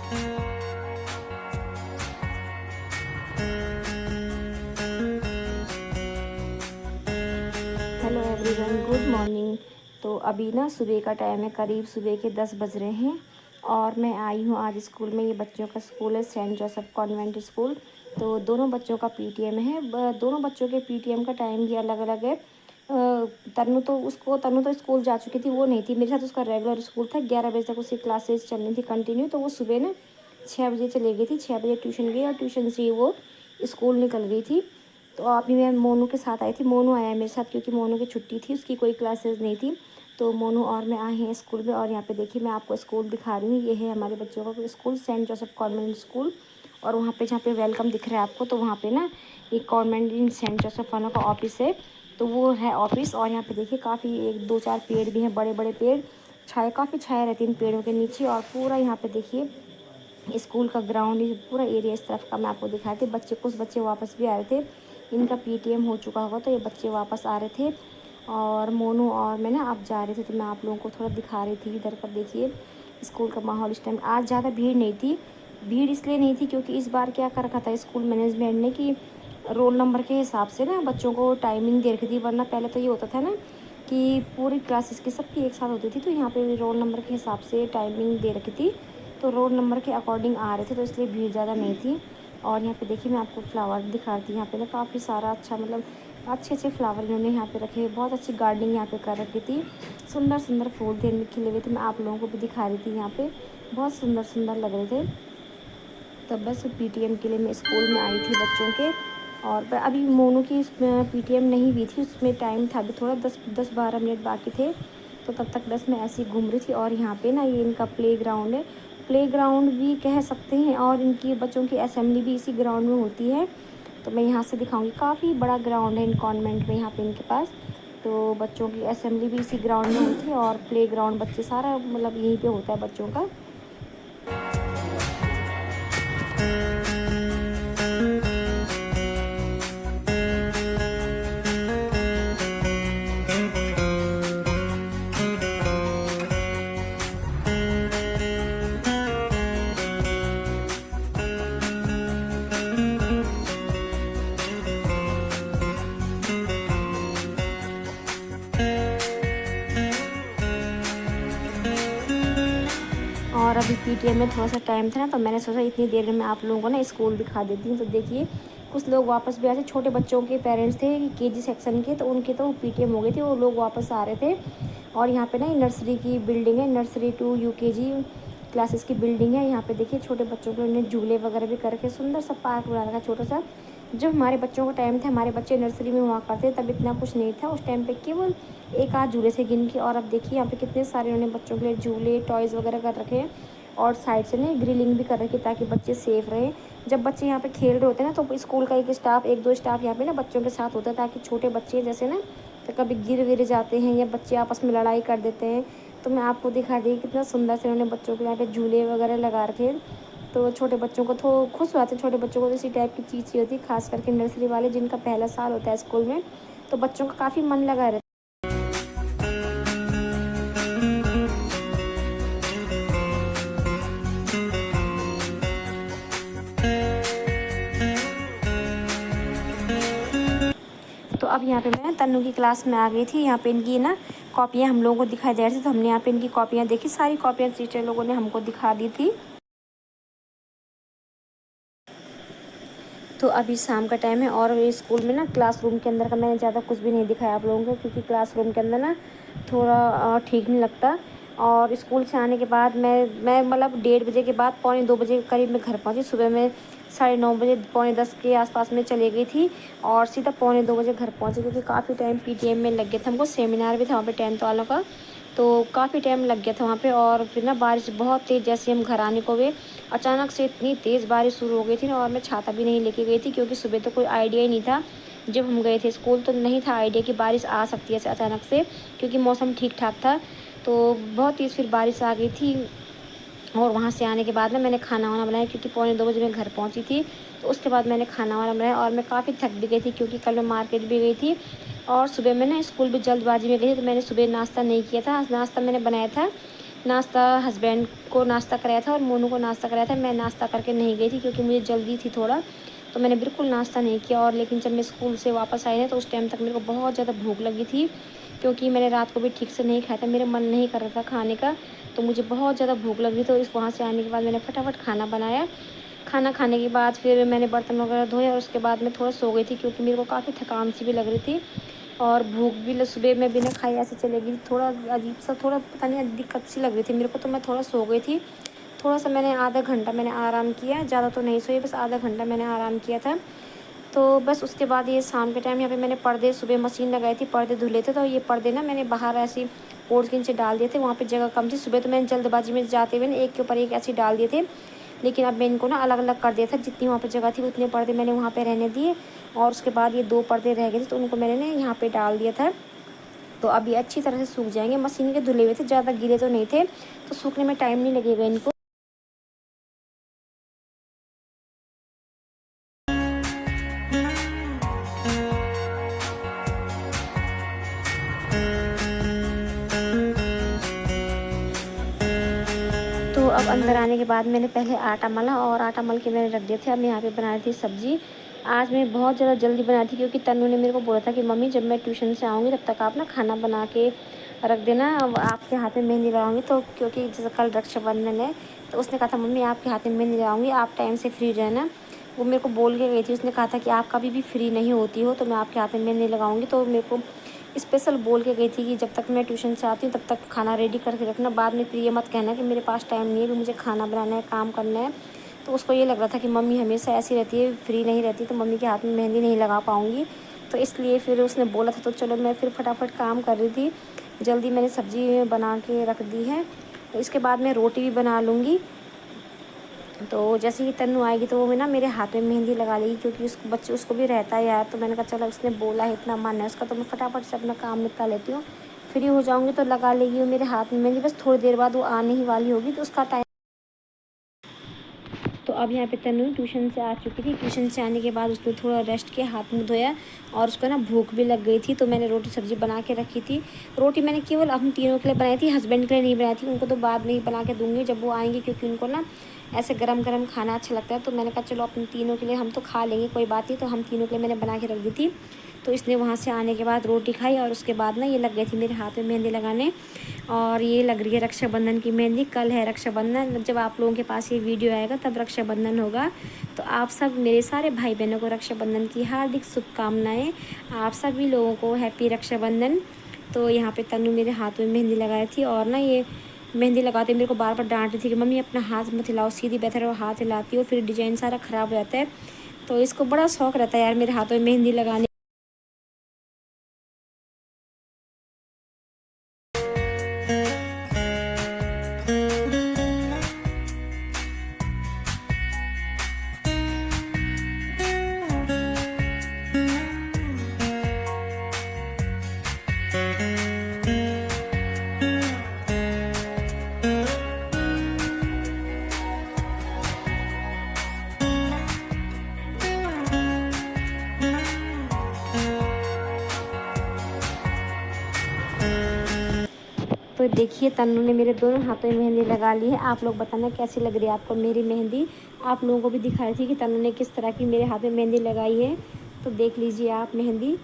Hello everyone, good morning. तो अभी ना सुबह का टाइम है, करीब सुबह के 10 बज रहे हैं और मैं आई हूँ आज स्कूल में। ये बच्चों का स्कूल है, सेंट जोसेफ कॉन्वेंट स्कूल। तो दोनों बच्चों का पीटीएम है। दोनों बच्चों के पीटीएम का टाइम भी अलग अलग है। तनु तो स्कूल जा चुकी थी, वो नहीं थी मेरे साथ। उसका रेगुलर स्कूल था, 11 बजे तक उसकी क्लासेस चलनी थी कंटिन्यू। तो वो सुबह ना 6 बजे चली गई थी, 6 बजे ट्यूशन गई और ट्यूशन से वो स्कूल निकल गई थी। तो अभी मैं मोनू के साथ आई थी, मोनू आया मेरे साथ क्योंकि मोनू की छुट्टी थी, उसकी कोई क्लासेस नहीं थी। तो मोनू और मैं आए हैं स्कूल में। और यहाँ पे देखिए मैं आपको स्कूल दिखा रही हूँ। ये है हमारे बच्चों का school, Saint Joseph convent school. और वहाँ पे जहाँ पे वेलकम दिख रहा है आपको, तो वहाँ पे ना एक कॉन्वेंट इन सेंट जोसेफ वालों का ऑफिस है, तो वो है ऑफिस। और यहाँ पे देखिए काफ़ी 1-2-4 पेड़ भी हैं, बड़े बड़े पेड़। काफ़ी छाया रहती है इन पेड़ों के नीचे। और पूरा यहाँ पे देखिए स्कूल का ग्राउंड, ये पूरा एरिया इस तरफ का मैं आपको दिखाए थे। कुछ बच्चे वापस भी आ रहे थे, इनका पीटीएम हो चुका होगा तो ये बच्चे वापस आ रहे थे। और मोनू और मैं ना आप जा रहे थे, तो मैं आप लोगों को थोड़ा दिखा रही थी। इधर पर देखिए स्कूल का माहौल इस टाइम। आज ज़्यादा भीड़ नहीं थी। भीड़ इसलिए नहीं थी क्योंकि इस बार क्या कर रखा था स्कूल मैनेजमेंट ने कि रोल नंबर के हिसाब से ना बच्चों को टाइमिंग दे रखी थी। वरना पहले तो ये होता था ना कि पूरी क्लासेस की सबकी एक साथ होती थी, तो यहाँ पे रोल नंबर के हिसाब से टाइमिंग दे रखी थी। तो रोल नंबर के अकॉर्डिंग आ रहे थे, तो इसलिए भीड़ ज़्यादा नहीं थी। और यहाँ पे देखिए मैं आपको फ्लावर दिखाती हूँ। यहाँ पे ना काफ़ी सारा अच्छा, मतलब अच्छे अच्छे फ्लावर इन्होंने यहाँ पे रखे। बहुत अच्छी गार्डनिंग यहाँ पे कर रखी थी, सुंदर सुंदर फूल थे इनमें खिले हुए थे। मैं आप लोगों को भी दिखा रही थी, यहाँ पे बहुत सुंदर सुंदर लग रहे थे। तब बस पीटीएम के लिए मैं स्कूल में आई थी बच्चों के। और अभी मोनू की पीटीएम नहीं हुई थी, उसमें टाइम था अभी थोड़ा 10-12 मिनट बाकी थे। तो तब तक बस मैं ऐसे ही घूम रही थी। और यहाँ पे ना ये इनका प्ले ग्राउंड है, प्ले ग्राउंड भी कह सकते हैं। और इनकी बच्चों की असेंबली भी इसी ग्राउंड में होती है। तो मैं यहाँ से दिखाऊंगी, काफ़ी बड़ा ग्राउंड है इन कॉन्वेंट में यहाँ पे इनके पास। तो बच्चों की असेंबली भी इसी ग्राउंड में होती है और प्ले ग्राउंड बच्चे सारा मतलब यहीं पे होता है बच्चों का। और अभी पीटीएम में थोड़ा सा टाइम था ना, तो मैंने सोचा इतनी देर में मैं आप लोगों को ना स्कूल दिखा देती हूँ। तो देखिए कुछ लोग वापस भी आए थे, छोटे बच्चों के पेरेंट्स थे केजी सेक्शन के, तो उनके तो पीटीएम हो गए थे, वो लोग वापस आ रहे थे। और यहाँ पे ना नर्सरी की बिल्डिंग है, नर्सरी टू यूकेजी क्लासेस की बिल्डिंग है। यहाँ पे देखिए छोटे बच्चों के उन्होंने झूले वगैरह भी करके सुंदर सा पार्क बना रखा छोटा सा। जब हमारे बच्चों का टाइम था, हमारे बच्चे नर्सरी में हुआ करते, तब इतना कुछ नहीं था उस टाइम पे, केवल एक आध झूले से गिन के। और अब देखिए यहाँ पे कितने सारे उन्होंने बच्चों के लिए झूले टॉयज़ वगैरह कर रखे हैं। और साइड से ना ग्रिलिंग भी कर रखी है ताकि बच्चे सेफ़ रहें। जब बच्चे यहाँ पे खेल रहे होते हैं ना, तो स्कूल का एक दो स्टाफ यहाँ पे ना बच्चों के साथ होता है, ताकि छोटे बच्चे जैसे ना तो कभी गिर विर जाते हैं या बच्चे आपस में लड़ाई कर देते हैं। तो मैं आपको दिखा दी कितना सुंदर से उन्होंने बच्चों के यहाँ पे झूले वगैरह लगा रखे हैं। तो छोटे बच्चों को तो खुश हो जाते हैं, छोटे बच्चों को तो इसी टाइप की चीज़ चाहिए होती है, खास करके नर्सरी वाले जिनका पहला साल होता है स्कूल में। तो बच्चों का काफ़ी मन लगा रहता है। तो अब यहाँ पे मैं तन्नू की क्लास में आ गई थी। यहाँ पे इनकी ना कॉपियाँ हम लोगों को दिखाई दे रही थी, तो हमने यहाँ पे इनकी कॉपियाँ देखी। सारी कॉपियाँ टीचर लोगों ने हमको दिखा दी थी। तो अभी शाम का टाइम है और स्कूल में ना क्लासरूम के अंदर का मैंने ज़्यादा कुछ भी नहीं दिखाया आप लोगों को, क्योंकि क्लासरूम के अंदर ना थोड़ा ठीक नहीं लगता। और स्कूल से आने के बाद मैं मतलब 1:30 बजे के बाद 1:45 के करीब मैं घर पहुंची। सुबह में 9:30 बजे 9:45 के आसपास में चली गई थी और सीधा 2:45 बजे घर पहुंची, क्योंकि काफ़ी टाइम पीटीएम में लग गया था। हमको सेमिनार भी था वहाँ पे 10th वालों का, तो काफ़ी टाइम लग गया था वहाँ पे। और फिर ना बारिश बहुत तेज़, जैसे हम घर आने को हुए अचानक से इतनी तेज़ बारिश शुरू हो गई थी ना। और मैं छाता भी नहीं लेके गई थी, क्योंकि सुबह तो कोई आइडिया ही नहीं था। जब हम गए थे स्कूल तो नहीं था आइडिया कि बारिश आ सकती है ऐसे अचानक से, क्योंकि मौसम ठीक ठाक था। तो बहुत तेज़ फिर बारिश आ गई थी। और वहाँ से आने के बाद ना मैंने खाना वाना बनाया, क्योंकि 2:45 बजे मैं घर पहुँची थी। तो उसके बाद मैंने खाना वाना बनाया और मैं काफ़ी थक भी गई थी, क्योंकि कल मैं मार्केट भी गई थी। और सुबह में ना स्कूल भी जल्दबाजी में गई थी, तो मैंने सुबह नाश्ता नहीं किया था। नाश्ता मैंने बनाया था नाश्ता हस्बैंड को नाश्ता कराया था और मोनू को नाश्ता कराया था। मैं नाश्ता करके नहीं गई थी क्योंकि मुझे जल्दी थी थोड़ा, तो मैंने बिल्कुल नाश्ता नहीं किया। और लेकिन जब मैं स्कूल से वापस आई ना तो उस टाइम तक मेरे को बहुत ज़्यादा भूख लगी थी, क्योंकि मैंने रात को भी ठीक से नहीं खाया था, मेरा मन नहीं कर रहा था खाने का, तो मुझे बहुत ज़्यादा भूख लगी। तो इस वहाँ से आने के बाद मैंने फटाफट खाना बनाया। खाना खाने के बाद फिर मैंने बर्तन वगैरह धोए और उसके बाद मैं थोड़ा सो गई थी, क्योंकि मेरे को काफ़ी थकान सी भी लग रही थी और भूख भी सुबह में बिना खाए ऐसे चलेगी, थोड़ा अजीब सा, थोड़ा पता नहीं दिक्कत सी लग रही थी मेरे को, तो मैं थोड़ा सो गई थी। थोड़ा सा मैंने आधा घंटा मैंने आराम किया, ज़्यादा तो नहीं सोई, बस आधा घंटा मैंने आराम किया था। तो बस उसके बाद ये शाम के टाइम यहाँ पे मैंने पर्दे, सुबह मशीन लगाई थी, पर्दे धुले थे, तो ये पर्दे ना मैंने बाहर ऐसे पोर्च के नीचे डाल दिए थे, वहाँ पे जगह कम थी। सुबह तो मैंने जल्दबाजी में जाते हुए ना एक के ऊपर एक ऐसे डाल दिए थे, लेकिन अब मैं इनको ना अलग अलग कर दिया था, जितनी वहाँ पे जगह थी उतने पर्दे मैंने वहाँ पे रहने दिए। और उसके बाद ये 2 पर्दे रह गए थे, तो उनको मैंने ना यहाँ पे डाल दिया था। तो अब ये अच्छी तरह से सूख जाएंगे, मशीन के धुले हुए थे, ज़्यादा गीले तो नहीं थे, तो सूखने में टाइम नहीं लगेगा इनको। तो अब अंदर आने के बाद मैंने पहले आटा मला और आटा मल के मैंने रख दिया था। अब मैं यहाँ पे बना रही थी सब्ज़ी। आज मैं बहुत ज़्यादा जल्दी बनाई थी, क्योंकि तन्नू ने मेरे को बोला था कि मम्मी जब मैं ट्यूशन से आऊँगी तब तक आप ना खाना बना के रख देना, अब आपके हाथ में मेहंदी लगाऊंगी। तो क्योंकि जैसे कल रक्षाबंधन है, तो उसने कहा था मम्मी आपके हाथ में मेहंदी लगाऊंगी, आप टाइम से फ्री रहना। वो मेरे को बोल के गई थी, उसने कहा था कि आप कभी भी फ्री नहीं होती हो तो मैं आपके हाथ में मेहंदी लगाऊंगी। तो मेरे को स्पेशल बोल के गई थी कि जब तक मैं ट्यूशन से आती हूँ तब तक खाना रेडी करके रखना, बाद में फिर ये मत कहना कि मेरे पास टाइम नहीं है, भी मुझे खाना बनाना है, काम करना है। तो उसको ये लग रहा था कि मम्मी हमेशा ऐसी रहती है, फ्री नहीं रहती, तो मम्मी के हाथ में मेहंदी नहीं लगा पाऊँगी। तो इसलिए फिर उसने बोला था, तो चलो मैं फिर फटाफट काम कर रही थी, जल्दी मैंने सब्ज़ी बना के रख दी है। तो इसके बाद मैं रोटी भी बना लूँगी। तो जैसे ही तन्नू आएगी तो वो ना मेरे हाथ में मेहंदी लगा लेगी, क्योंकि उसको बच्चे उसको भी रहता है यार। तो मैंने कहा चलो उसने बोला है, इतना मन है उसका, तो मैं फटाफट से अपना काम निपटा लेती हूँ। फ्री हो जाऊँगी तो लगा लेगी वो मेरे हाथ में मेहंदी, बस थोड़ी देर बाद वो आने ही वाली होगी, तो उसका टाइम। तो अब यहाँ पे तन्नू ट्यूशन से आ चुकी थी। ट्यूशन से आने के बाद उसने थोड़ा रेस्ट किया, हाथ मुँह धोया, और उसको ना भूख भी लग गई थी, तो मैंने रोटी सब्ज़ी बना के रखी थी। रोटी मैंने केवल हम तीनों के लिए बनाई थी, हस्बैंड के लिए नहीं बनाई थी, उनको तो बाद में ही बना के दूँगी जब वो आएंगे, क्योंकि उनको ना ऐसे गरम गरम खाना अच्छा लगता है। तो मैंने कहा चलो अपने तीनों के लिए, हम तो खा लेंगे कोई बात नहीं, तो हम तीनों के लिए मैंने बना के रख दी थी। तो इसने वहाँ से आने के बाद रोटी खाई, और उसके बाद ना ये लग गई थी मेरे हाथ में मेहंदी लगाने। और ये लग रही है रक्षाबंधन की मेहंदी। कल है रक्षाबंधन, जब आप लोगों के पास ये वीडियो आएगा तब रक्षाबंधन होगा। तो आप सब मेरे सारे भाई बहनों को रक्षाबंधन की हार्दिक शुभकामनाएं। आप सभी लोगों को हैप्पी रक्षाबंधन। तो यहाँ पे तन्नू मेरे हाथ में मेहंदी लगाई थी, और ना ये मेहंदी लगाते मेरे को बार बार डांट रही थी कि मम्मी अपना हाथ मत हिलाओ, सीधी बेहतर है, हाथ हिलाती हो फिर डिजाइन सारा ख़राब हो जाता है। तो इसको बड़ा शौक रहता है यार मेरे हाथों में मेहंदी लगाने। तो देखिए तन्नू ने मेरे दोनों हाथों में मेहंदी लगा ली है। आप लोग बताना कैसी लग रही है आपको मेरी मेहंदी। आप लोगों को भी दिखाई थी कि तन्नू ने किस तरह की मेरे हाथ में मेहंदी लगाई है, तो देख लीजिए आप मेहंदी।